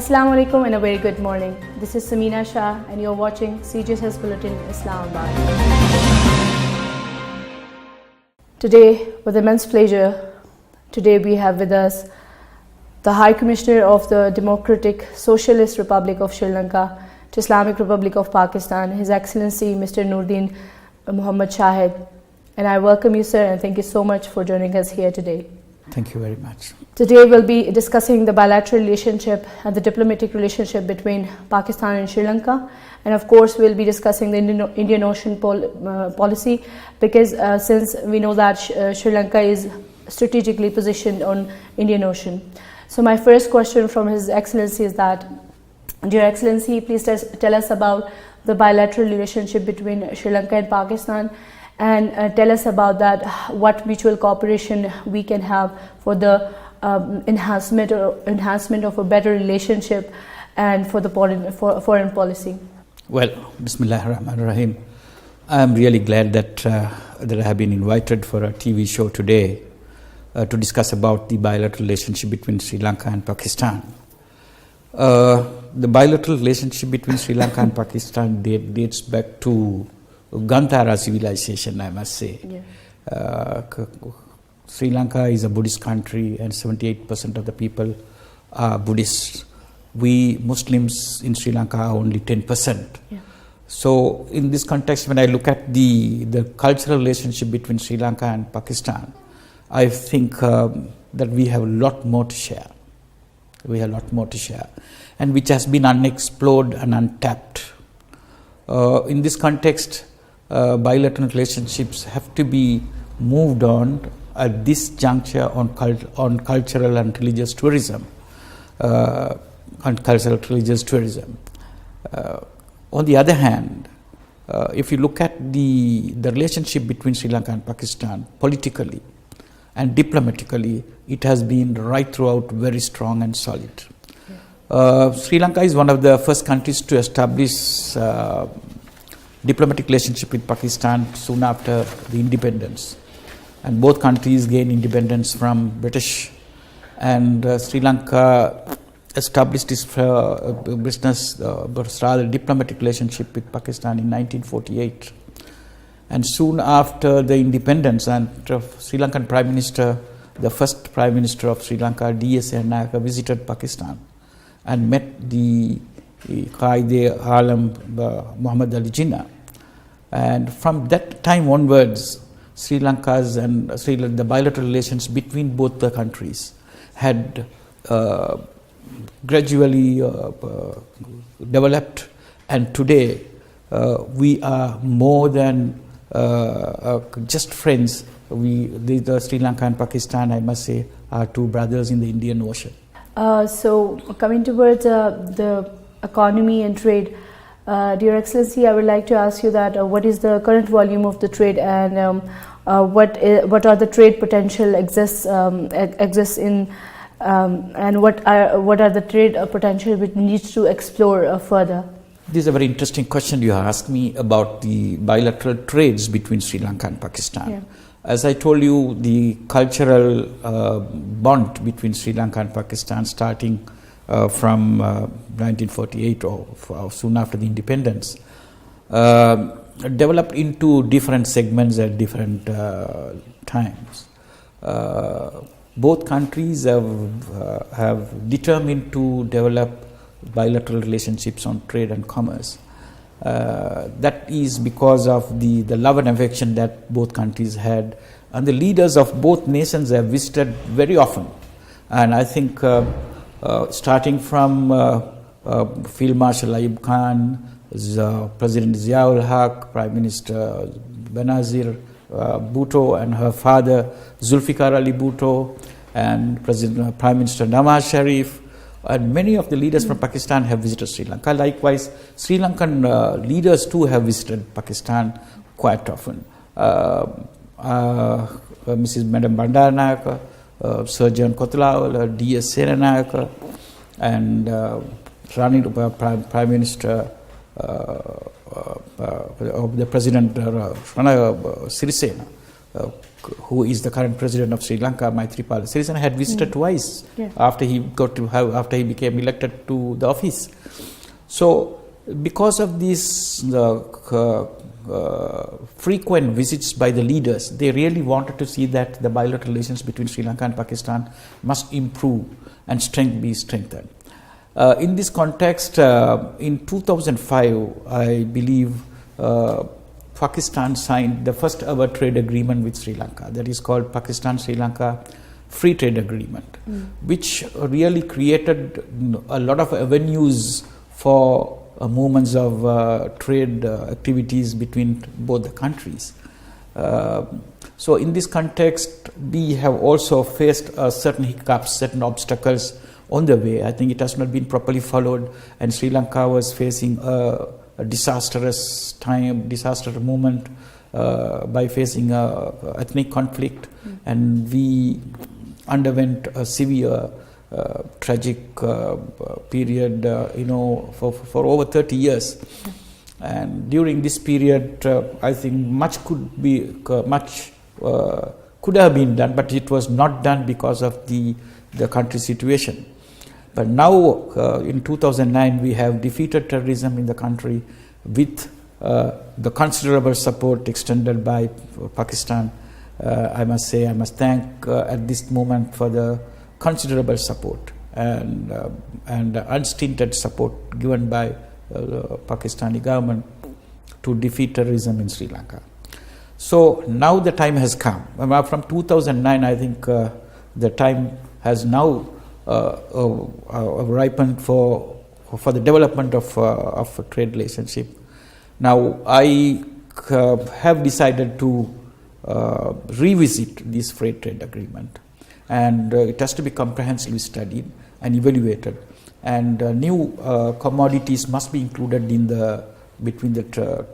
Assalamu alaikum and a very good morning. This is Samina Shah and you're watching CGSS Bulletin, Islamabad. Today, with immense pleasure, today we have with us the High Commissioner of the Democratic Socialist Republic of Sri Lanka to Islamic Republic of Pakistan, His Excellency Mr. Noordeen Mohammed Shaheid. And I welcome you, sir, and thank you so much for joining us here today. Thank you very much. Today we'll be discussing the bilateral relationship and the diplomatic relationship between Pakistan and Sri Lanka. And of course we'll be discussing the Indian Ocean policy because since we know that Sri Lanka is strategically positioned on Indian Ocean. So my first question from His Excellency is that, Dear Excellency, please tell us about the bilateral relationship between Sri Lanka and Pakistan, and tell us about that, what mutual cooperation we can have for the enhancement of a better relationship and for the foreign policy. Well, Bismillahirrahmanirrahim. I am really glad that I have been invited for a TV show today to discuss about the bilateral relationship between Sri Lanka and Pakistan. The bilateral relationship between Sri Lanka and Pakistan dates back to Gandhara civilization, I must say. Yeah. Sri Lanka is a Buddhist country and 78% of the people are Buddhists. We Muslims in Sri Lanka are only 10%. Yeah. So in this context, when I look at the cultural relationship between Sri Lanka and Pakistan, I think that we have a lot more to share. We have a lot more to share, and which has been unexplored and untapped. In this context, bilateral relationships have to be moved on at this juncture on cultural and religious tourism. On the other hand, if you look at the relationship between Sri Lanka and Pakistan politically and diplomatically, it has been right throughout very strong and solid. Yeah. Sri Lanka is one of the first countries to establish diplomatic relationship with Pakistan soon after the independence, and both countries gained independence from British, and Sri Lanka established its diplomatic relationship with Pakistan in 1948, and soon after the independence, and Sri Lankan Prime Minister, the first Prime Minister of Sri Lanka, D.S. Naka, visited Pakistan and met the Qaid-e-Alam Muhammad Ali Jinnah, and from that time onwards, Sri Lanka's and the bilateral relations between both the countries had gradually developed, and today we are more than just friends. The Sri Lanka and Pakistan, I must say, are two brothers in the Indian Ocean. So coming towards the economy and trade, Dear Excellency, I would like to ask you that what is the current volume of the trade, and what are the trade potential exists in, and what are the trade potential which needs to explore further? This is a very interesting question you asked me about the bilateral trades between Sri Lanka and Pakistan. Yeah. As I told you, the cultural bond between Sri Lanka and Pakistan starting from 1948 or soon after the independence developed into different segments at different times. Both countries have determined to develop bilateral relationships on trade and commerce. That is because of the love and affection that both countries had, and the leaders of both nations have visited very often. And I think starting from Field Marshal Ayub Khan, President Ziaul Haq, Prime Minister Benazir Bhutto and her father Zulfikar Ali Bhutto, and Prime Minister Nawaz Sharif, and many of the leaders from Pakistan have visited Sri Lanka. Likewise, Sri Lankan leaders too have visited Pakistan quite often. Mrs. Madam Bandaranaike, Sir John Kotlawala, D.S. Senanayake, and Prime Minister of the President Sirisena, who is the current president of Sri Lanka, Maithripala Sirisena, had visited twice after he became elected to the office. So, because of these frequent visits by the leaders, they really wanted to see that the bilateral relations between Sri Lanka and Pakistan must improve and be strengthened. In this context, in 2005, I believe Pakistan signed the first ever trade agreement with Sri Lanka, that is called Pakistan-Sri Lanka Free Trade Agreement, which really created a lot of avenues for movements of trade activities between both the countries. So in this context, we have also faced certain hiccups, certain obstacles on the way. I think it has not been properly followed, and Sri Lanka was facing a disastrous moment by facing ethnic conflict, and we underwent a severe tragic period, for over 30 years. And during this period, I think much could have been done, but it was not done because of the country's situation. But now, in 2009, we have defeated terrorism in the country with the considerable support extended by Pakistan. I must thank at this moment for the considerable support and unstinted support given by the Pakistani government to defeat terrorism in Sri Lanka. So now the time has come. From 2009, I think the time has now ripened for the development of a trade relationship. Now I have decided to revisit this free trade agreement, and it has to be comprehensively studied and evaluated, and new commodities must be included between the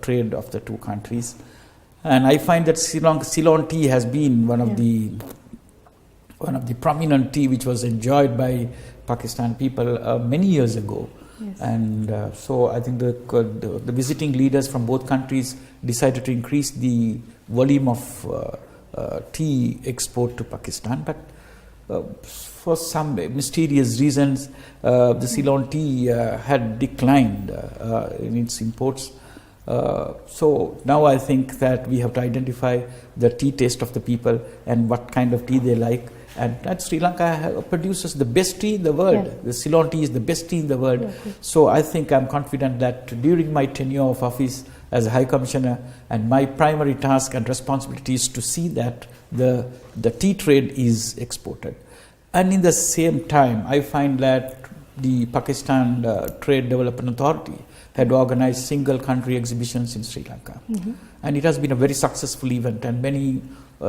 trade of the two countries. And I find that Ceylon tea has been one of the prominent tea which was enjoyed by Pakistan people many years ago. Yes. And so I think the visiting leaders from both countries decided to increase the volume of tea export to Pakistan, but for some mysterious reasons the Ceylon tea had declined in its imports. So now I think that we have to identify the tea taste of the people and what kind of tea they like. And that Sri Lanka produces the best tea in the world. Yeah. The Ceylon tea is the best tea in the world. Yeah. So I think I'm confident that during my tenure of office as a High Commissioner, and my primary task and responsibility is to see that the tea trade is exported. And in the same time, I find that the Pakistan Trade Development Authority had organized single country exhibitions in Sri Lanka. Mm-hmm. And it has been a very successful event, and many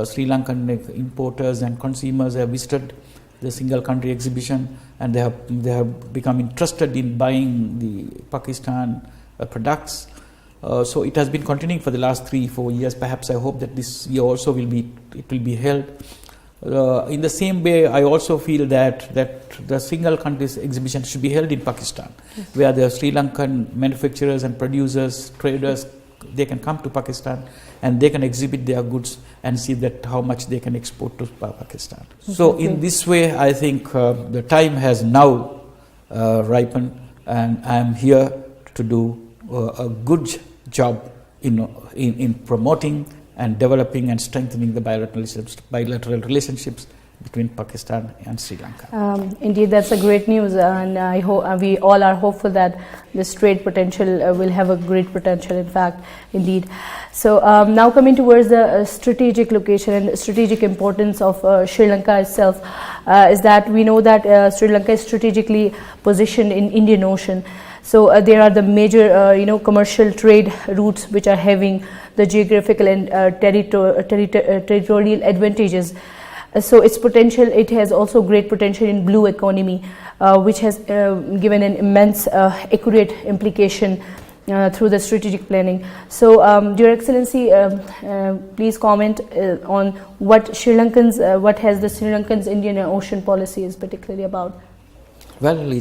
Sri Lankan importers and consumers have visited the single country exhibition, and they have become interested in buying the Pakistan products. So it has been continuing for the last 3-4 years. Perhaps I hope that this year also will be held. In the same way, I also feel that the single countries exhibition should be held in Pakistan, yes, where the Sri Lankan manufacturers and producers, traders, they can come to Pakistan and they can exhibit their goods and see that how much they can export to Pakistan. Okay. So in this way, I think the time has now ripened, and I am here to do a good job in promoting and developing and strengthening the bilateral relationships between Pakistan and Sri Lanka. Indeed, that's a great news, and I hope we all are hopeful that this trade potential will have a great potential. In fact, indeed. So now coming towards the strategic location and strategic importance of Sri Lanka itself, is that we know that Sri Lanka is strategically positioned in Indian Ocean. So there are the major, commercial trade routes which are having the geographical and territorial advantages. So its potential, it has also great potential in blue economy, which has given an immense accurate implication through the strategic planning. So, Your Excellency, please comment on what has the Sri Lankan's Indian Ocean policy is particularly about. Well,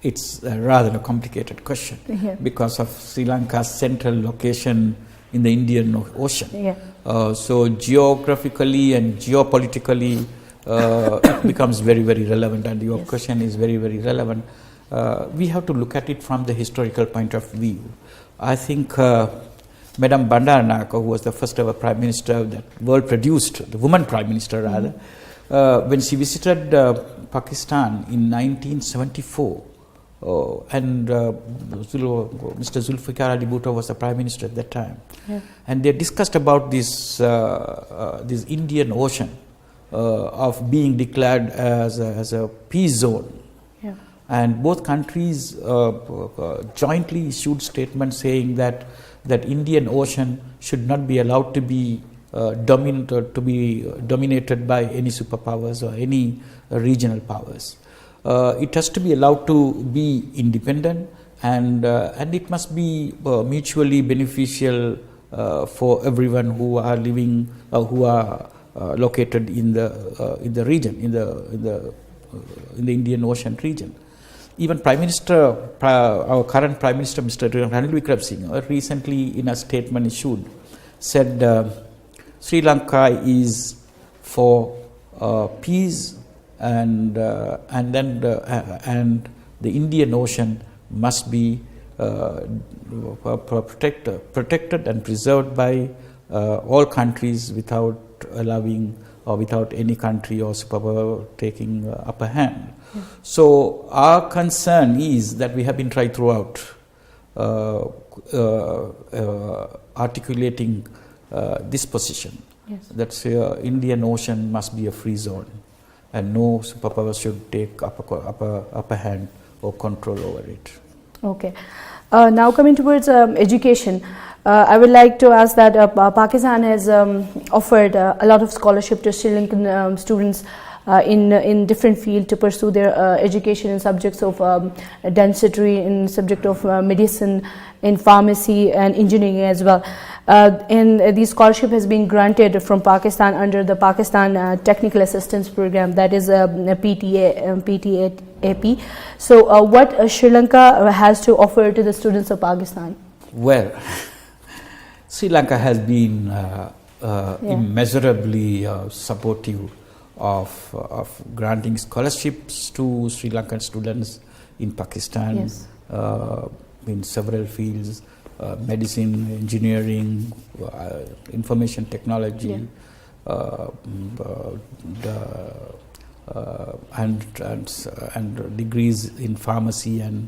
it's rather a complicated question, yeah, because of Sri Lanka's central location in the Indian Ocean. Yeah. So geographically and geopolitically, it becomes very, very relevant, and your question is very, very relevant. We have to look at it from the historical point of view. I think Madam Bandaranaike, who was the first ever Prime Minister that world produced, the woman Prime Minister rather, when she visited Pakistan in 1974, and Mr. Zulfikar Ali Bhutto was the Prime Minister at that time, and they discussed about this Indian Ocean of being declared as a peace zone. And both countries jointly issued statements saying that Indian Ocean should not be allowed to be dominated by any superpowers or any regional powers. It has to be allowed to be independent, and it must be mutually beneficial for everyone who are living, who are located in the region, in the Indian Ocean region. Even Prime Minister, our current Prime Minister, Mr. Ranil Wickremesinghe, recently in a statement issued, said Sri Lanka is for peace, and the Indian Ocean must be protected and preserved by all countries without allowing or without any country or superpower taking upper hand. So our concern is that we have been trying throughout articulating this position, that Indian Ocean must be a free zone and no superpower should take upper hand or control over it. Okay. Now coming towards education, I would like to ask that Pakistan has offered a lot of scholarship to Sri Lankan students in different fields to pursue their education in subjects of dentistry, in subject of medicine, in pharmacy and engineering as well. And this scholarship has been granted from Pakistan under the Pakistan Technical Assistance Program, that is PTAP. So what Sri Lanka has to offer to the students of Pakistan? Well, Sri Lanka has been immeasurably supportive of granting scholarships to Sri Lankan students in Pakistan, in several fields, medicine, engineering, information technology, and degrees in pharmacy and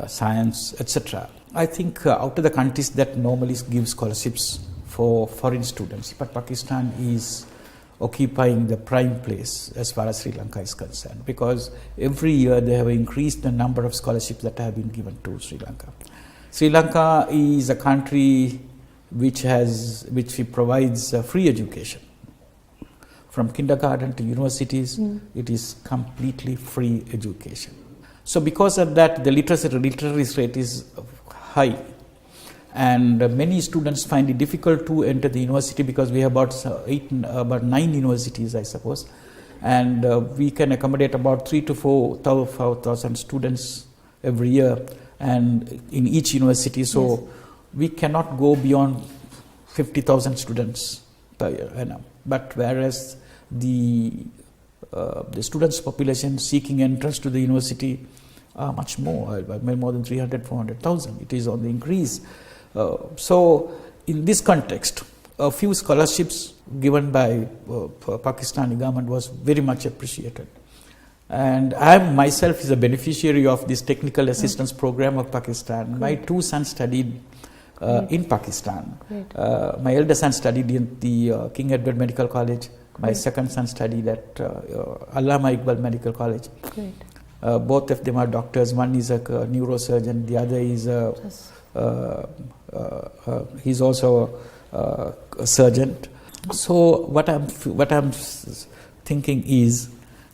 science, etc. I think out of the countries that normally give scholarships for foreign students, but Pakistan is occupying the prime place as far as Sri Lanka is concerned, because every year they have increased the number of scholarships that have been given to Sri Lanka. Sri Lanka is a country which provides free education. From kindergarten to universities, it is completely free education. So because of that, the literacy rate is high. And many students find it difficult to enter the university because we have about 9 universities, I suppose, and we can accommodate about 3,000 to 4,000 students every year, and in each university. So we cannot go beyond 50,000 students per year. But whereas the students' population seeking entrance to the university are much more than 300, 400,000. It is on the increase. So in this context, a few scholarships given by Pakistani government was very much appreciated. And I myself is a beneficiary of this technical assistance program of Pakistan. My 2 sons studied in Pakistan. My elder son studied in the King Edward Medical College. My second son studied at Allama Iqbal Medical College. Both of them are doctors. One is a neurosurgeon. The other is he's also a surgeon. So what I'm thinking is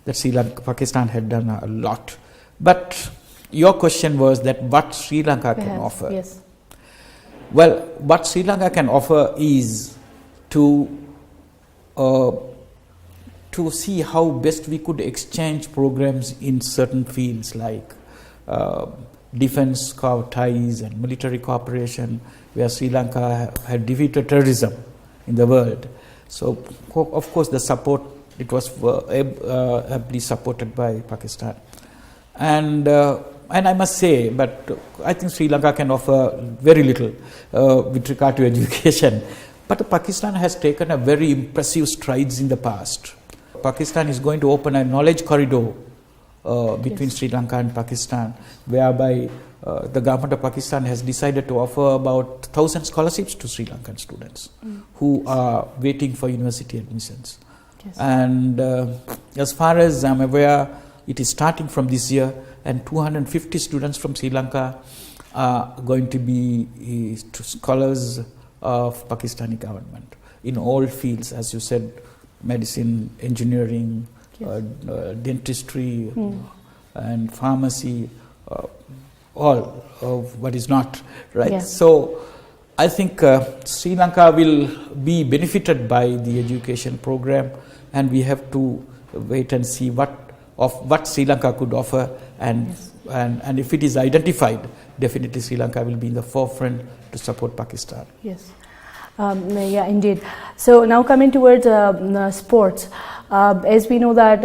that Sri Lanka, Pakistan had done a lot. But your question was that what Sri Lanka can offer. Yes. Well, what Sri Lanka can offer is to see how best we could exchange programs in certain fields like defense ties and military cooperation, where Sri Lanka had defeated terrorism in the world. So, of course, the support, it was ably supported by Pakistan. And I must say, but I think Sri Lanka can offer very little with regard to education. But Pakistan has taken a very impressive strides in the past. Pakistan is going to open a knowledge corridor between Sri Lanka and Pakistan, whereby the government of Pakistan has decided to offer about 1,000 scholarships to Sri Lankan students who are waiting for university admissions. Yes. And as far as I'm aware, it is starting from this year, and 250 students from Sri Lanka are going to be scholars of Pakistani government in all fields, as you said, medicine, engineering, dentistry, and pharmacy, all of what is not, right? Yeah. So I think Sri Lanka will be benefited by the education program, and we have to wait and see what Sri Lanka could offer, and if it is identified, definitely Sri Lanka will be in the forefront to support Pakistan. Yes. Yeah, indeed. So now coming towards sports, as we know that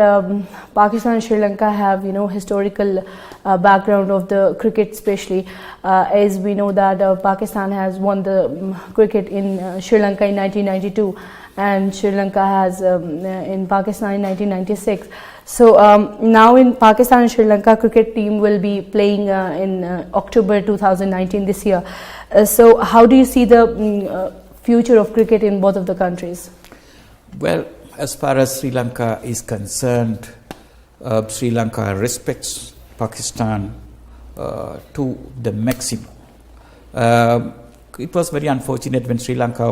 Pakistan and Sri Lanka have historical background of the cricket, especially as we know that Pakistan has won the cricket in Sri Lanka in 1992, and Sri Lanka has in Pakistan in 1996. So now in Pakistan and Sri Lanka, cricket team will be playing in October 2019 this year. So how do you see the future of cricket in both of the countries? Well, as far as Sri Lanka is concerned, Sri Lanka respects Pakistan to the maximum. It was very unfortunate when Sri Lanka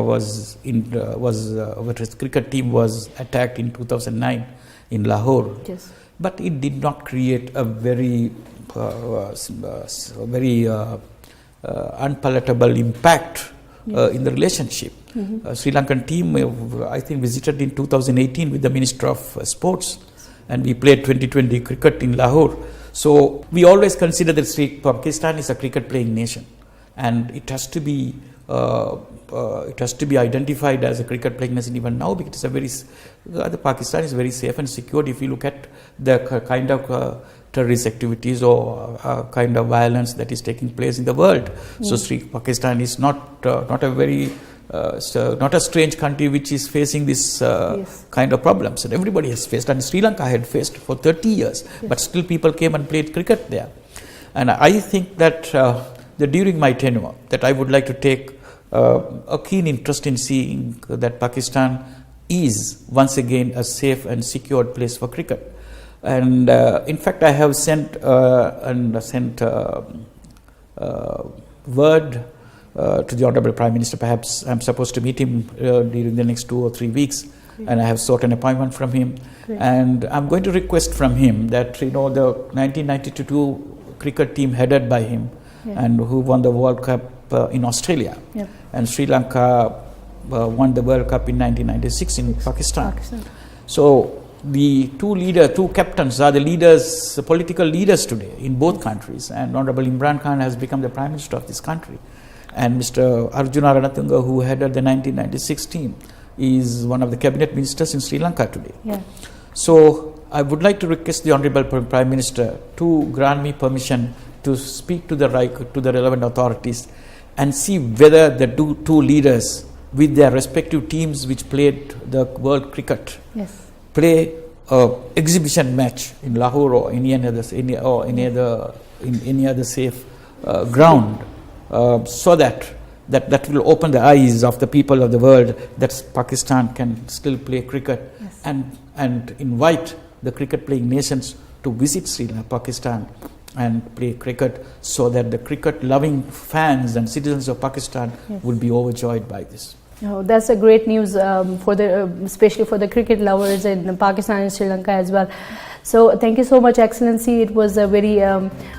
cricket team was attacked in 2009 in Lahore. Yes. But it did not create a very unpalatable impact in the relationship. Sri Lankan team, I think, visited in 2018 with the Minister of Sports, and we played 2020 cricket in Lahore. So we always consider that Pakistan is a cricket playing nation, and it has to be identified as a cricket playing nation even now, because the Pakistan is very safe and secure. If you look at the kind of terrorist activities or kind of violence that is taking place in the world, so Pakistan is not a strange country which is facing this kind of problems, and everybody has faced, and Sri Lanka had faced for 30 years, but still people came and played cricket there. And I think that during my tenure, that I would like to take a keen interest in seeing that Pakistan is once again a safe and secure place for cricket. And in fact, I have sent word to the Honorable Prime Minister. Perhaps I'm supposed to meet him during the next 2 or 3 weeks, and I have sought an appointment from him. And I'm going to request from him that the 1992 cricket team headed by him, and who won the World Cup in Australia, and Sri Lanka won the World Cup in 1996 in Pakistan. So the two captains are the leaders, the political leaders today in both countries, and Honorable Imran Khan has become the Prime Minister of this country, and Mr. Arjuna Ranatunga, who headed the 1996 team, is one of the cabinet ministers in Sri Lanka today. So I would like to request the Honorable Prime Minister to grant me permission to speak to the relevant authorities and see whether the two leaders with their respective teams which played the world cricket play a exhibition match in Lahore or any other safe ground, so that will open the eyes of the people of the world that Pakistan can still play cricket, and invite the cricket playing nations to visit Pakistan and play cricket, so that the cricket loving fans and citizens of Pakistan will be overjoyed by this. Oh, that's a great news especially for the cricket lovers in Pakistan and Sri Lanka as well. So thank you so much, Excellency. It was a very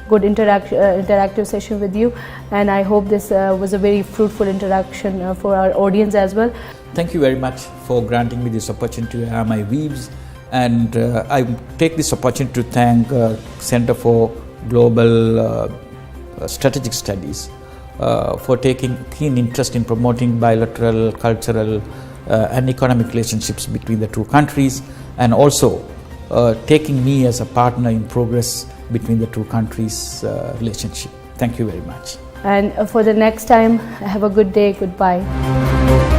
good interactive session with you, and I hope this was a very fruitful interaction for our audience as well. Thank you very much for granting me this opportunity to air my views, and I take this opportunity to thank Center for Global Strategic Studies for taking keen interest in promoting bilateral, cultural and economic relationships between the two countries, and also taking me as a partner in progress between the two countries' relationship. Thank you very much. And for the next time, have a good day. Goodbye.